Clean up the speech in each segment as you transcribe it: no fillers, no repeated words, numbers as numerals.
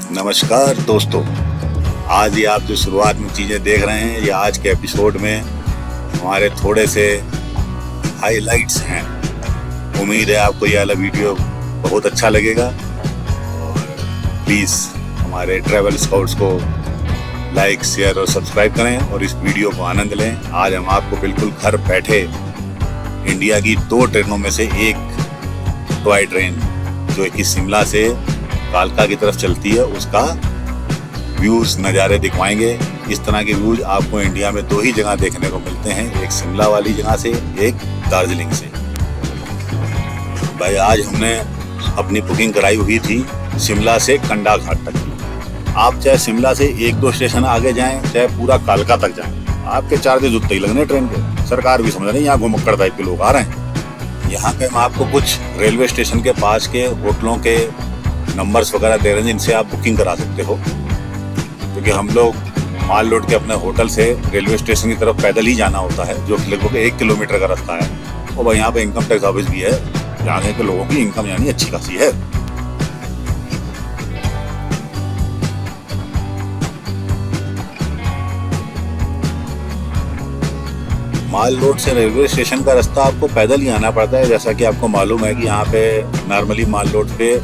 नमस्कार दोस्तों, आज ये आप जो शुरुआत में चीज़ें देख रहे हैं, ये आज के एपिसोड में हमारे थोड़े से हाइलाइट्स हैं। उम्मीद है आपको ये वाला वीडियो बहुत अच्छा लगेगा और प्लीज़ हमारे ट्रैवल स्काउट्स को लाइक, शेयर और सब्सक्राइब करें और इस वीडियो को आनंद लें। आज हम आपको बिल्कुल घर बैठे इंडिया की 2 ट्रेनों में से एक टॉय ट्रेन जो कि शिमला से कालका की तरफ चलती है, उसका व्यूज नज़ारे दिखवाएंगे। इस तरह के व्यूज आपको इंडिया में 2 ही जगह देखने को मिलते हैं, एक शिमला वाली जगह से, एक दार्जिलिंग से। भाई आज हमने अपनी बुकिंग कराई हुई थी शिमला से कंडा घाट तक की। आप चाहे शिमला से 1-2 स्टेशन आगे जाएं, चाहे पूरा कालका तक जाएं, आपके चार्जेस उतने ही लगने ट्रेन के। सरकार भी समझ रही है यहाँ घुमक्कड़ टाइप के लोग आ रहे हैं। यहाँ पे हम आपको कुछ रेलवे स्टेशन के पास के होटलों के नंबर्स वगैरह दे रहे हैं जिनसे आप बुकिंग करा सकते हो, क्योंकि हम लोग माल लोड के अपने होटल से रेलवे स्टेशन की तरफ पैदल ही जाना होता है, जो लगभग 1 किलोमीटर का रास्ता है। और भाई यहाँ पे इनकम टैक्स ऑफिस भी है, यहाँ के लोगों की इनकम यानी अच्छी खासी है। माल रोड से रेलवे स्टेशन का रास्ता आपको पैदल ही आना पड़ता है। जैसा कि आपको मालूम है कि यहाँ पे नॉर्मली माल रोड पे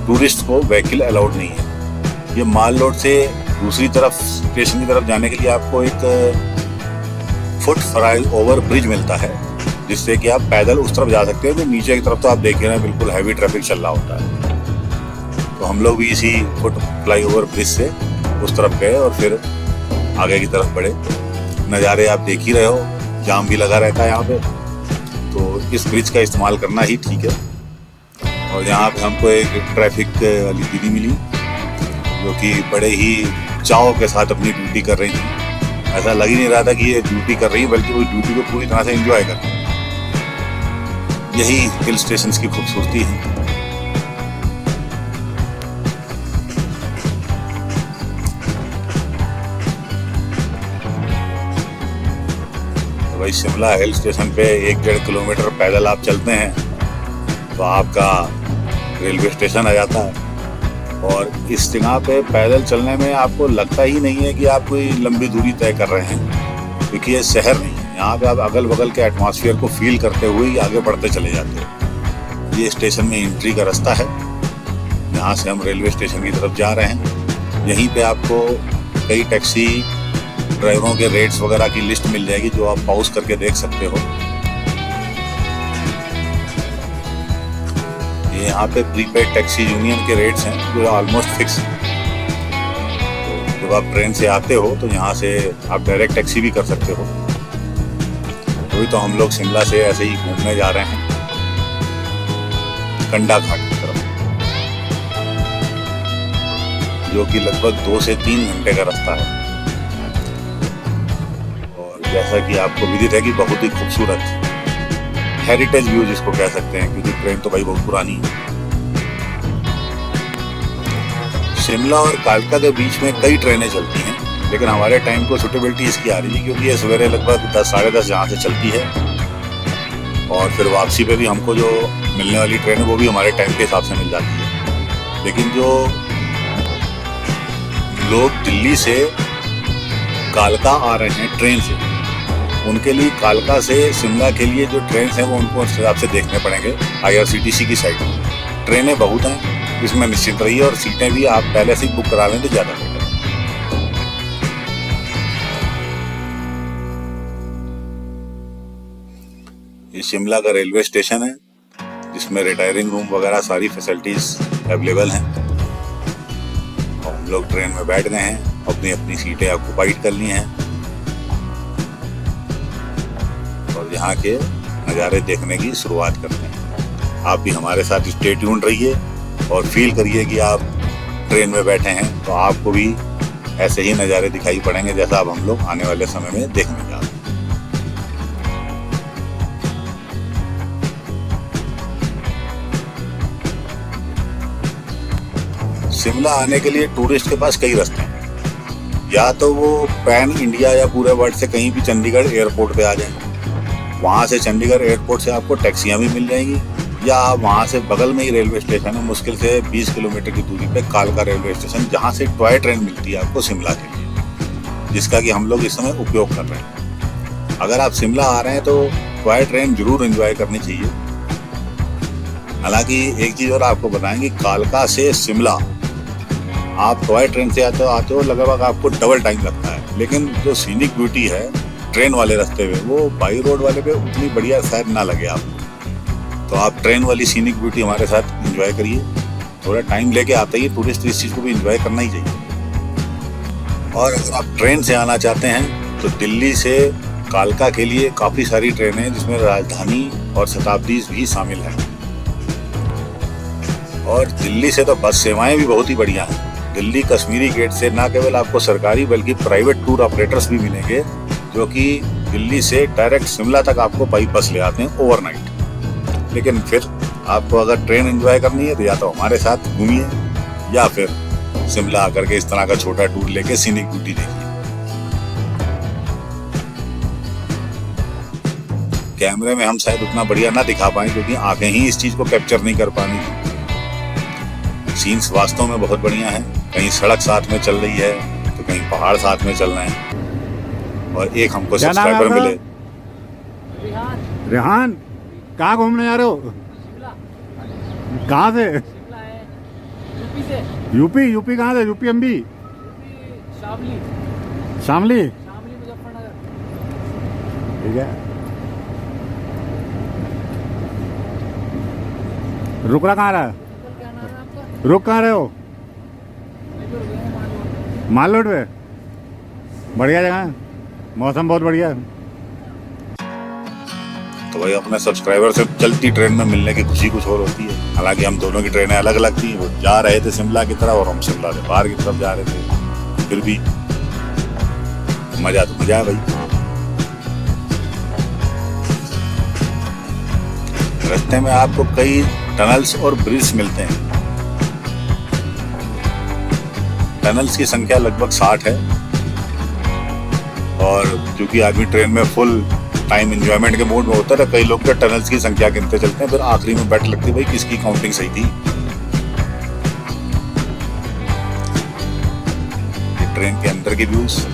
टूरिस्ट को व्हीकल अलाउड नहीं है। ये माल रोड से दूसरी तरफ स्टेशन की तरफ जाने के लिए आपको एक फुट फ्लाई ओवर ब्रिज मिलता है, जिससे कि आप पैदल उस तरफ जा सकते हैं। तो नीचे की तरफ तो आप देख रहे हैं बिल्कुल हैवी ट्रैफिक चल रहा होता है। तो हम लोग भी इसी फुट फ्लाई ओवर ब्रिज से उस तरफ गए और फिर आगे की तरफ बढ़े। नज़ारे आप देख ही रहे हो, जाम भी लगा रहता है यहाँ पे, तो इस ब्रिज का इस्तेमाल करना ही ठीक है। और यहाँ पे हमको एक ट्रैफिक वाली दीदी मिली जो कि बड़े ही चाव के साथ अपनी ड्यूटी कर रही थी। ऐसा लग ही नहीं रहा था कि ये ड्यूटी कर रही है, बल्कि वो ड्यूटी को पूरी तरह से एंजॉय कर रही है। यही हिल स्टेशंस की खूबसूरती है। भाई शिमला हिल स्टेशन पे 1-1.5 किलोमीटर पैदल आप चलते हैं तो आपका रेलवे स्टेशन आ जाता है। और इस जगह पे पैदल चलने में आपको लगता ही नहीं है कि आप कोई लंबी दूरी तय कर रहे हैं, क्योंकि ये शहर नहीं है। यहाँ पे आप अगल बगल के एटमॉस्फेयर को फील करते हुए ही आगे बढ़ते चले जाते हो। ये स्टेशन में एंट्री का रास्ता है, यहाँ से हम रेलवे स्टेशन की तरफ जा रहे हैं। यहीं पे आपको कई टैक्सी ड्राइवरों के रेट्स वगैरह की लिस्ट मिल जाएगी, जो आप पॉज करके देख सकते हो। ये यहाँ पे प्रीपेड टैक्सी यूनियन के रेट्स हैं जो ऑलमोस्ट फिक्स हैं। तो जब आप ट्रेन से आते हो तो यहाँ से आप डायरेक्ट टैक्सी भी कर सकते हो। अभी तो हम लोग शिमला से ऐसे ही घूमने जा रहे हैं कंडा घाट की तरफ, जो कि लगभग 2 से 3 घंटे का रास्ता है। और जैसा कि आपको विदित है कि बहुत ही खूबसूरत हेरिटेज व्यू जिसको कह सकते हैं, क्योंकि ट्रेन तो भाई बहुत पुरानी है। शिमला और कालका के बीच में कई ट्रेनें चलती हैं, लेकिन हमारे टाइम को सूटेबिलिटी इसकी आ रही है क्योंकि ये सवेरे लगभग 10 साढ़े 10 यहाँ से चलती है। और फिर वापसी पे भी हमको जो मिलने वाली ट्रेन है वो भी हमारे टाइम के हिसाब से मिल जाती है। लेकिन जो लोग दिल्ली से कालका आ रहे हैं ट्रेन से, उनके लिए कालका से शिमला के लिए जो ट्रेन हैं वो उनको उस हिसाब से देखने पड़ेंगे IRCTC की साइड में। ट्रेनें बहुत हैं, इसमें निश्चिंत रहिए, और सीटें भी आप पहले से ही बुक करा लें तो ज़्यादा बेहतर। ये शिमला का रेलवे स्टेशन है, जिसमें रिटायरिंग रूम वगैरह सारी फैसिलिटीज अवेलेबल हैं। और हम लोग ट्रेन में बैठ गए हैं, अपनी अपनी सीटें ऑक्युपाइड कर ली हैं और यहाँ के नज़ारे देखने की शुरुआत करते हैं। आप भी हमारे साथ स्टे ट्यून्ड रहिए और फील करिए कि आप ट्रेन में बैठे हैं, तो आपको भी ऐसे ही नज़ारे दिखाई पड़ेंगे जैसा अब हम लोग आने वाले समय में देखने जा रहे हैं। शिमला आने के लिए टूरिस्ट के पास कई रास्ते हैं। या तो वो पैन इंडिया या पूरे वर्ल्ड से कहीं भी चंडीगढ़ एयरपोर्ट पे आ जाएं। वहाँ से चंडीगढ़ एयरपोर्ट से आपको टैक्सियाँ भी मिल जाएंगी, या आप वहाँ से बगल में ही रेलवे स्टेशन है, मुश्किल से 20 किलोमीटर की दूरी पे कालका रेलवे स्टेशन, जहाँ से टॉय ट्रेन मिलती है आपको शिमला के लिए, जिसका कि हम लोग इस समय उपयोग कर रहे हैं। अगर आप शिमला आ रहे हैं तो टॉय ट्रेन जरूर एंजॉय करनी चाहिए। हालांकि एक चीज़ और आपको बताएंगे, कालका से शिमला आप टॉय ट्रेन से आते हो लगभग आपको डबल टाइम लगता है, लेकिन जो सीनिक ब्यूटी है ट्रेन वाले रास्ते में, वो बाई रोड वाले पे उतनी बढ़िया शायद ना लगे आपको। तो आप ट्रेन वाली सीनिक ब्यूटी हमारे साथ एंजॉय करिए। थोड़ा टाइम लेके आते ही टूरिस्ट इस चीज़ को भी एंजॉय करना ही चाहिए। और अगर आप ट्रेन से आना चाहते हैं तो दिल्ली से कालका के लिए काफ़ी सारी ट्रेनें हैं, जिसमें राजधानी और शताब्दी भी शामिल है। और दिल्ली से तो बस सेवाएं भी बहुत ही बढ़िया हैं। दिल्ली कश्मीरी गेट से न केवल आपको सरकारी बल्कि प्राइवेट टूर ऑपरेटर्स भी मिलेंगे, जो कि दिल्ली से डायरेक्ट शिमला तक आपको बाई बस ले आते हैं ओवरनाइट। लेकिन फिर आपको अगर ट्रेन एंजॉय करनी है तो या तो हमारे साथ घूमिए या फिर शिमला आकर के इस तरह का छोटा टूर लेके सीनिक ब्यूटी देखिए। कैमरे में हम शायद उतना बढ़िया ना दिखा पाए क्योंकि आंखें ही इस चीज को कैप्चर नहीं कर पानी थी। सीन्स वास्तव में बहुत बढ़िया है। कहीं सड़क साथ में चल रही है तो कहीं पहाड़ साथ में चल रहे हैं। और एक हमको सब्सक्राइबर मिले। रेहान, कहाँ घूमने जा रहे हो? कहाँ से? यूपी से। यूपी कहाँ से? UP MP? शामली। शामली मुजफ्फरनगर। ठीक है। रुकना कहाँ रहा है? क्या नाम है आपका? रुक कहाँ रहे हो? माल रोड पे। बढ़िया जगह है, मौसम बहुत बढ़िया है। तो भाई अपने सब्सक्राइबर से चलती ट्रेन में मिलने की खुशी कुछ और होती है। हालांकि हम दोनों की ट्रेनें अलग अलग थी। वो जा रहे थे शिमला की तरफ और हम शिमला से बाहर की तरफ जा रहे थे। फिर भी मजा तो मजा है भाई। रास्ते में आपको कई टनल्स और ब्रिज मिलते हैं। टनल्स की संख्या लगभग 60 है। और क्योंकि आदमी ट्रेन में फुल टाइम एंजॉयमेंट के मूड में होता है, कई लोग तो टनल्स की संख्या गिनते चलते हैं, फिर आखिरी में बैठ लगती है भाई किसकी काउंटिंग सही थी। ये ट्रेन के अंदर के व्यूज।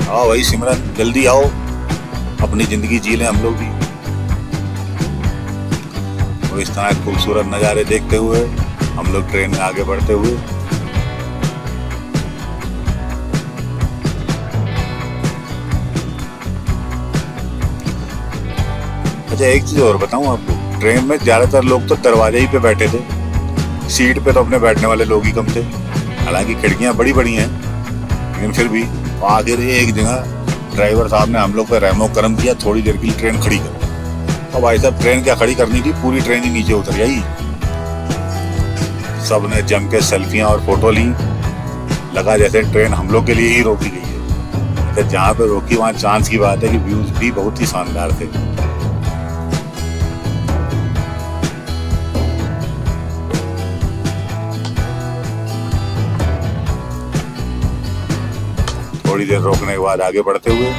आओ भाई सिमरन, जल्दी आओ, अपनी जिंदगी जी लें हम लोग भी। तो इस तरह खूबसूरत नज़ारे देखते हुए हम लोग ट्रेन में आगे बढ़ते हुए। अच्छा एक चीज और बताऊं आपको, ट्रेन में ज्यादातर लोग तो दरवाजे ही पे बैठे थे। सीट पे तो अपने बैठने वाले लोग ही कम थे। हालांकि खिड़कियां बड़ी बड़ी हैं, लेकिन फिर भी आखिर एक जगह ड्राइवर साहब ने हम लोग पे रहमो करम किया, थोड़ी देर के लिए ट्रेन खड़ी कर। और भाई साहब ट्रेन क्या खड़ी करनी थी, पूरी ट्रेन ही नीचे उतर आई। सब ने जम के सेल्फियां और फोटो ली। लगा जैसे ट्रेन हम लोग के लिए ही रोकी गई है। तो जहाँ पे रोकी वहाँ चांस की बात है कि व्यूज भी बहुत ही शानदार थे। थोड़ी देर रोकने के बाद आगे बढ़ते हुए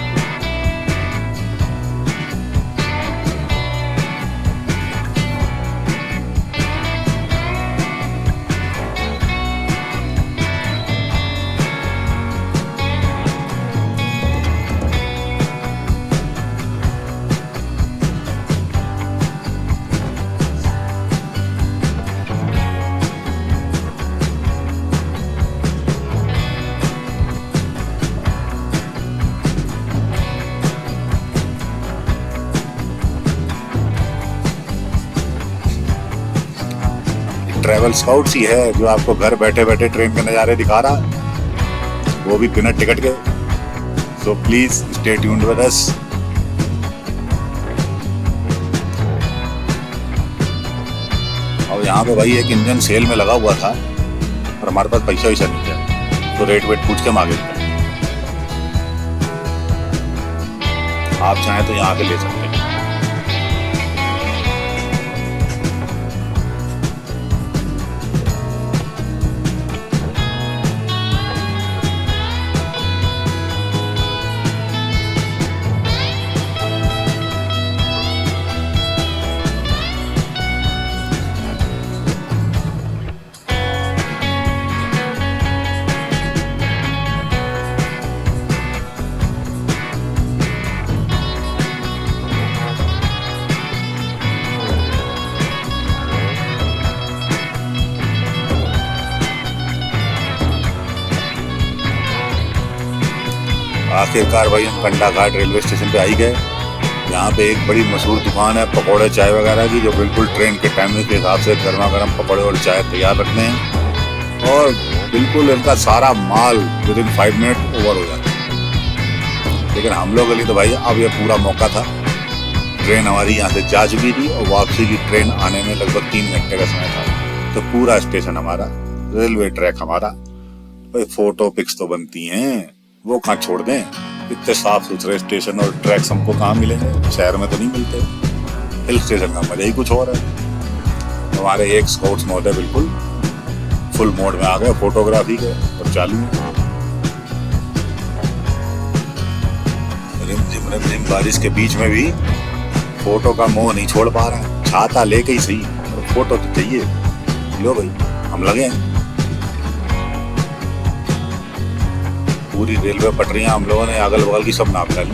ट्रैवल स्काउट्स ही है जो आपको घर बैठे बैठे ट्रेन के नज़ारे दिखा रहा, वो भी बिना टिकट के। So please stay tuned with us. और यहाँ पे भाई एक इंजन सेल में लगा हुआ था और हमारे पास पैसा वैसा नहीं था, तो रेट वेट पूछ के मांगे थे। आप चाहें तो यहाँ के ले सकते हैं। आखिरकार भाई हम कंडा घाट रेलवे स्टेशन पे आ ही गए। यहाँ पे एक बड़ी मशहूर दुकान है पकौड़े चाय वगैरह की, जो बिल्कुल ट्रेन के टाइमिंग के हिसाब से गर्मा गर्म पकौड़े और चाय तैयार रखते हैं और बिल्कुल इनका सारा माल विदिन 5 मिनट ओवर हो जाता है। लेकिन हम लोग के लिए तो भाई अब ये पूरा मौका था। ट्रेन हमारी यहाँ से जा चुकी थी और वापसी की ट्रेन आने में लगभग 3 घंटे का समय था। तो पूरा स्टेशन हमारा, रेलवे ट्रैक हमारा। भाई फोटो पिक्स तो बनती हैं, वो कहाँ छोड़ दें। इतने साफ सुथरे स्टेशन और ट्रैक्स हमको कहाँ मिलेंगे, शहर में तो नहीं मिलते। हिल स्टेशन का मजा ही कुछ और है। हमारे एक स्काउट्स महोदय बिल्कुल फुल मोड में आ गए फोटोग्राफी के और चालू है। रिमझिम बारिश के बीच में भी फोटो का मोह नहीं छोड़ पा रहे हैं। छाता लेके ही सही और फोटो तो चाहिए। लो भाई हम लगे हैं। पूरी रेलवे पटरियां हम लोगों ने अगल बगल की सब नाप डाली।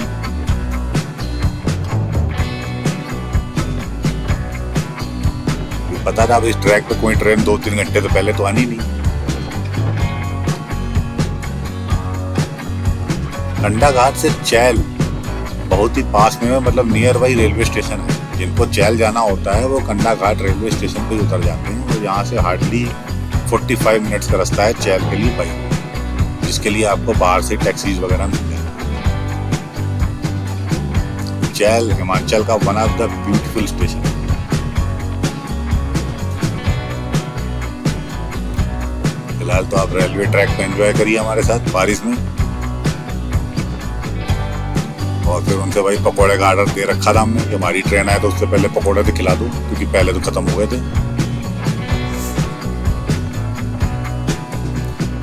पता था अब इस ट्रैक पे कोई ट्रेन 2-3 घंटे तो पहले तो आनी नहीं। कंडा घाट से चैल बहुत ही पास में है, मतलब नियर बाई रेलवे स्टेशन है। जिनको चैल जाना होता है वो कंडा घाट रेलवे स्टेशन पे उतर जाते हैं और यहाँ से हार्डली 45 मिनट्स का रास्ता है चैल के लिए बाइक, जिसके लिए आपको बाहर से टैक्सीज वगैरह मिलते हैं। चैल हिमाचल का one of the beautiful station. फिलहाल तो आप रेलवे ट्रैक पे एंजॉय करिए हमारे साथ बारिश में। और फिर उनसे भाई पकौड़े का ऑर्डर दे रखा था हमने कि हमारी ट्रेन आए तो उससे पहले पकौड़े तो खिला दो, क्योंकि पहले तो खत्म हो गए थे।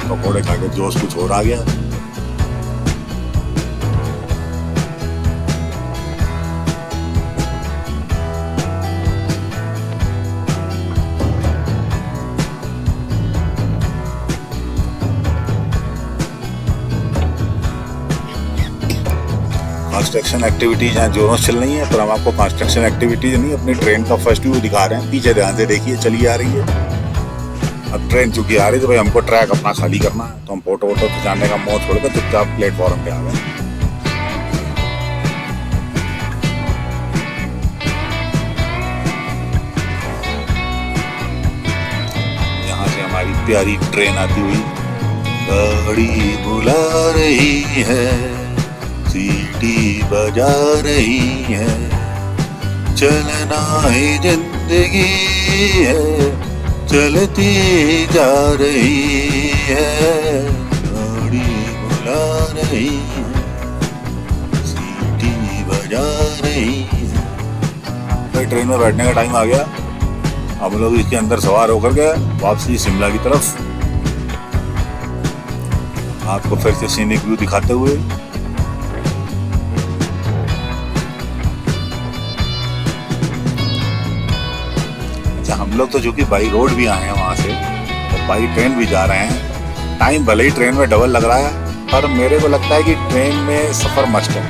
पकौड़े खा के जोश कुछ और आ गया। कंस्ट्रक्शन एक्टिविटीज यहाँ जोरों से चल रही है, पर हम आपको कंस्ट्रक्शन एक्टिविटीज नहीं अपनी ट्रेन का फर्स्ट व्यू दिखा रहे हैं। पीछे ध्यान से देखिए, चली आ रही है। अब ट्रेन चूंकि आ रही तो भाई हमको ट्रैक अपना खाली करना है, तो हम फोटो वोटो खिंचाने का मोह छोड़कर चुपचाप प्लेटफॉर्म पे आ गए। यहाँ से हमारी प्यारी ट्रेन आती हुई गाड़ी बुला रही है, सीटी बजा रही है, चलना ही जिंदगी है, चलती जा रही है, गाड़ी बुला रही है, सीटी बजा रही है। भाई ट्रेन में बैठने का टाइम आ गया। हम लोग इसके अंदर सवार होकर गए वापसी शिमला की तरफ। आपको फिर से सीनिक व्यू दिखाते हुए हम लोग तो जो कि बाई रोड भी आए हैं वहां से, तो बाई ट्रेन भी जा रहे हैं। टाइम भले ही ट्रेन में डबल लग रहा है, पर मेरे को लगता है कि ट्रेन में सफर मस्ट है।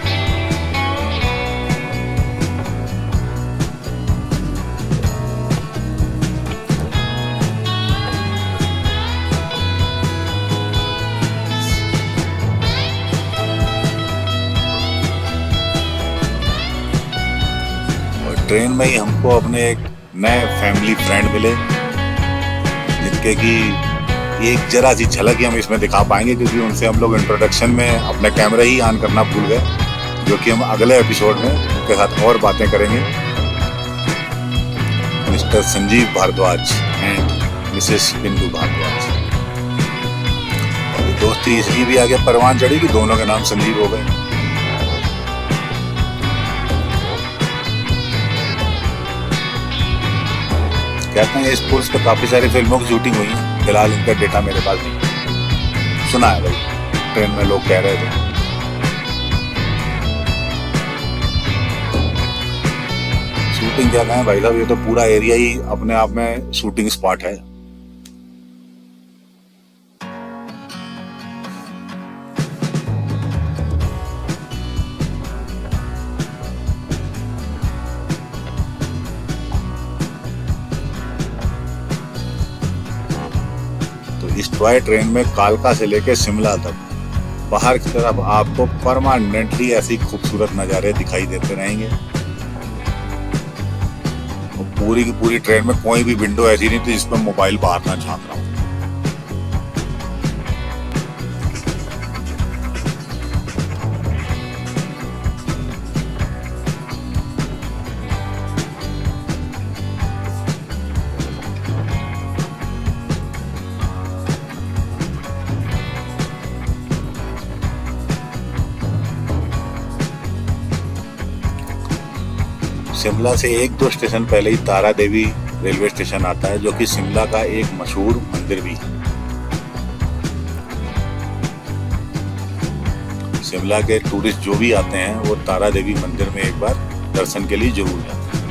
और ट्रेन में ही हमको अपने एक नए फैमिली फ्रेंड मिले, जिनके की एक जरा सी झलक ही हम इसमें दिखा पाएंगे, क्योंकि उनसे हम लोग इंट्रोडक्शन में अपना कैमरा ही ऑन करना भूल गए, जो कि हम अगले एपिसोड में उनके साथ और बातें करेंगे। Mister Sanjeev Bhardwaj and missus Bindu Bhardwaj. और दोस्ती इसलिए भी आगे परवान चढ़ी कि दोनों के नाम संजीव हो गए। कहते हैं इस पुल्स पे काफी सारी फिल्मों की शूटिंग हुई है। फिलहाल इनका डेटा मेरे पास नहीं, सुना है भाई ट्रेन में लोग कह रहे थे। शूटिंग क्या कहें भाई साहब, ये तो पूरा एरिया ही अपने आप में शूटिंग स्पॉट है। इस टॉय ट्रेन में कालका से लेकर शिमला तक बाहर की तरफ आपको परमानेंटली ऐसे ही खूबसूरत नज़ारे दिखाई देते रहेंगे। और पूरी की पूरी ट्रेन में कोई भी विंडो ऐसी नहीं थी जिसमें मोबाइल बाहर ना झांक रहा हो। शिमला से 1-2 स्टेशन पहले ही तारा देवी रेलवे स्टेशन आता है, जो कि शिमला का एक मशहूर मंदिर भी है। शिमला के टूरिस्ट जो भी आते हैं वो तारा देवी मंदिर में एक बार दर्शन के लिए जरूर जाते हैं।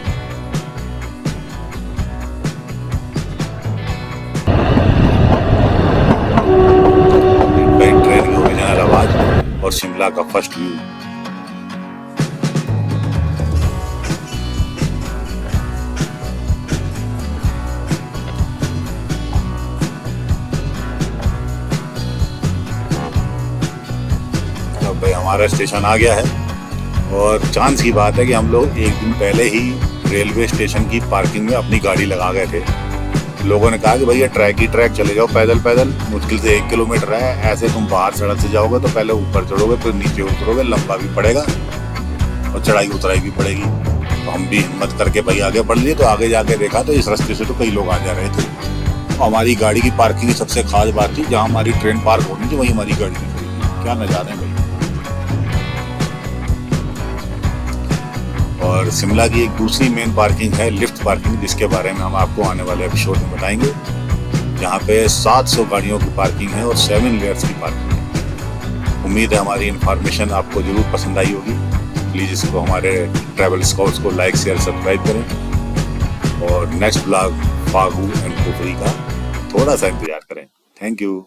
ट्रेन की ओरिजिनल आवाज और शिमला का फर्स्ट व्यू। भाई हमारा स्टेशन आ गया है और चांस की बात है कि हम लोग एक दिन पहले ही रेलवे स्टेशन की पार्किंग में अपनी गाड़ी लगा गए थे। लोगों ने कहा कि भैया ट्रैक ही ट्रैक चले जाओ, पैदल पैदल मुश्किल से 1 किलोमीटर है, ऐसे तुम बाहर सड़क से जाओगे तो पहले ऊपर चढ़ोगे फिर नीचे उतरोगे, लंबा भी पड़ेगा और चढ़ाई उतराई भी पड़ेगी। तो हम भी हिम्मत करके भाई आगे बढ़ लिए। तो आगे जाके देखा तो इस रास्ते से तो कई लोग आ जा रहे थे। हमारी गाड़ी की पार्किंग की सबसे खास बात थी, जहाँ हमारी ट्रेन पार्क होनी थी वहीं हमारी गाड़ी खड़ी थी। क्या नजारे हैं भाई। और शिमला की एक दूसरी मेन पार्किंग है लिफ्ट पार्किंग, जिसके बारे में हम आपको आने वाले एपिसोड में बताएंगे। जहाँ पे 700 गाड़ियों की पार्किंग है और 7 लेयर्स की पार्किंग है। उम्मीद है हमारी इन्फॉर्मेशन आपको जरूर पसंद आई होगी। प्लीज़ इसको हमारे ट्रैवल स्काउट्स को लाइक शेयर सब्सक्राइब करें और next blog Phagu and Kufri का थोड़ा सा इंतजार करें। Thank you.